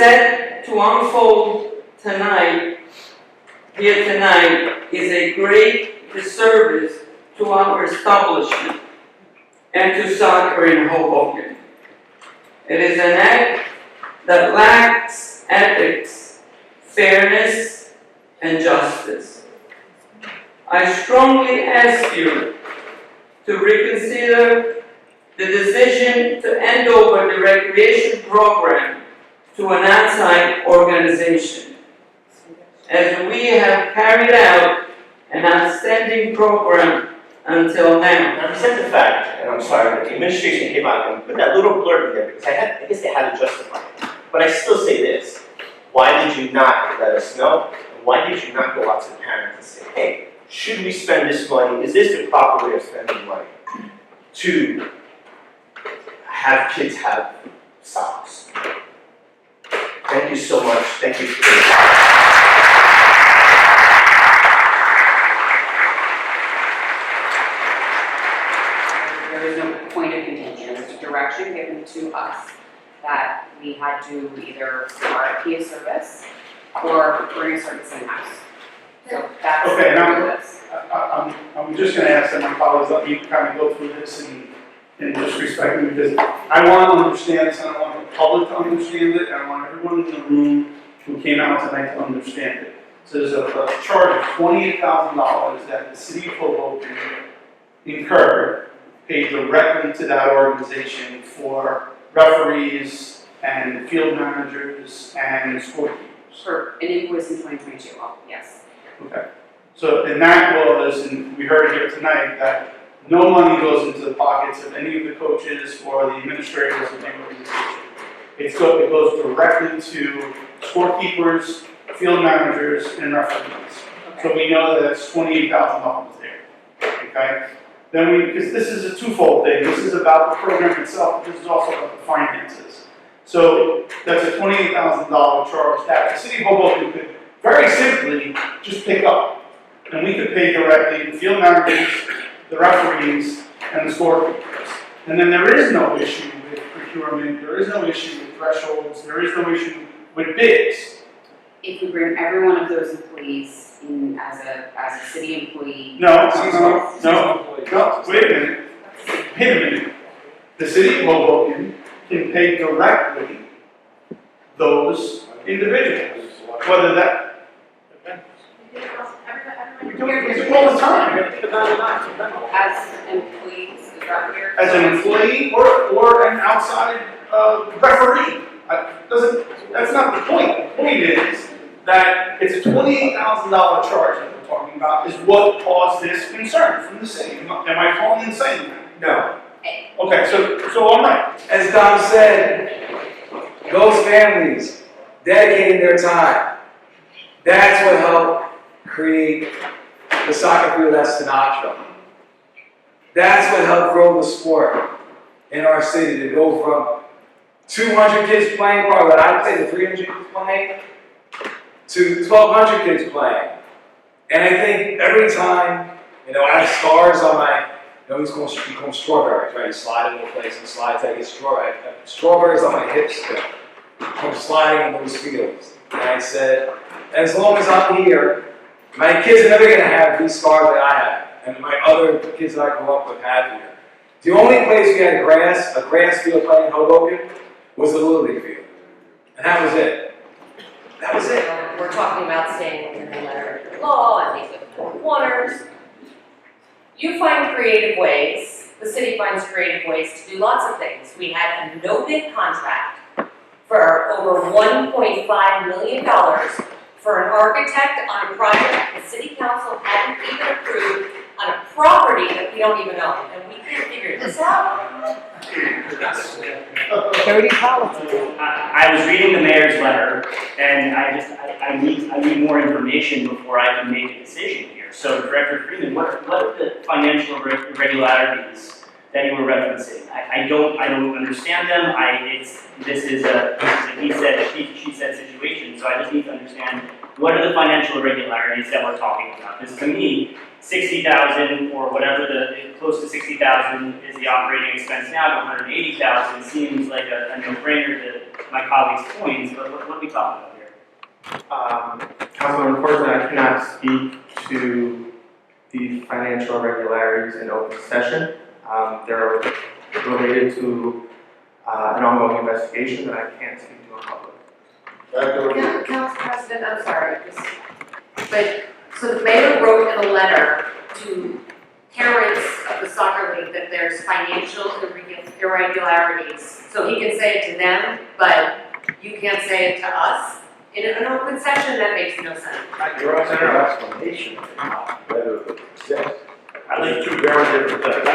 set to unfold tonight, here tonight, is a great disservice to our establishment and to soccer in Hoboken. It is an act that lacks ethics, fairness, and justice. I strongly ask you to reconsider the decision to hand over the recreation program to an outside organization, as we have carried out an outstanding program until now. Now, present the fact, and I'm sorry, that the administration came out and put that little blurb in there because I guess they had to justify it. But I still say this: why did you not let us know? And why did you not go out to the parents and say, hey, should we spend this money? Is this the proper way of spending money to have kids have socks? Thank you so much. Thank you for this. There is no point of contention. It's a direction given to us that we had to either RFP a service or bring a service in-house. So that's Okay, now- what it is. I'm just going to ask that my colleagues let me kind of go through this and just respect me, because I want to understand this, and I want the public to understand it, and I want everyone in the room who came out tonight to understand it. So there's a charge of $28,000 that the city of Hoboken incurred, paid directly to that organization for referees and field managers and scorekeepers. For an invoice in 2022, well, yes. Okay. So, and that was, and we heard here tonight, that no money goes into the pockets of any of the coaches or the administrators of the organization. It goes directly to scorekeepers, field managers, and referees. So we know that it's $28,000 there, okay? Then because this is a twofold thing. This is about the program itself, but this is also about the finances. So that's a $28,000 charge that the city of Hoboken could very simply just pick up. And we could pay directly the field managers, the referees, and the scorekeepers. And then there is no issue with procurement, there is no issue with thresholds, there is no issue with bids. If we bring every one of those employees in as a city employee. No, wait a minute. The city of Hoboken can pay directly those individuals, whether that. We do it all the time. As employees, is that what you're? As an employee or an outside referee. That's not the point. The point is that it's a $28,000 charge that we're talking about is what caused this concern from the city. Am I wrong in saying that? No. Okay, so I'm right. As Dom said, those families dedicating their time, that's what helped create the soccer field at Sinatra. That's what helped grow the sport in our city, to go from 200 kids playing, probably what I played, to 300 kids playing, to 1,200 kids playing. And I think every time, I have scars on my, you call them strawberries, right? You slide into a place and slide till I get strawberries on my hips still, from sliding in those fields. And I said, as long as I'm here, my kids are never going to have these scars that I have, and my other kids that I grew up with have here. The only place we had a grass field playing in Hoboken was the Little League field. And that was it. That was it. We're talking about staying within the letter of the law and these are corners. You find creative ways, the city finds creative ways to do lots of things. We had a no-bid contract for over $1.5 million for an architect on a project the city council hadn't even approved on a property that we don't even own, and we can't figure this out. Dirty politics. I was reading the mayor's letter, and I need more information before I can make a decision here. So, Director Freeman, what are the financial irregularities that you were referencing? I don't understand them. This is a he said, she said situation. So I just need to understand what are the financial irregularities that we're talking about. Because to me, 60,000 or whatever close to 60,000 is the operating expense now to 180,000 seems like a no-brainer to my colleagues' points, but what are we talking about here? Councilman, unfortunately, I cannot speak to the financial irregularities in open session. They're related to an ongoing investigation that I can't speak to in public. Council President, I'm sorry, but, so the mayor wrote in a letter to parents of the soccer league that there's financial irregularities. So he can say it to them, but you can't say it to us? In an open session, that makes no sense. Your explanation, letter of success. I like Two very different things.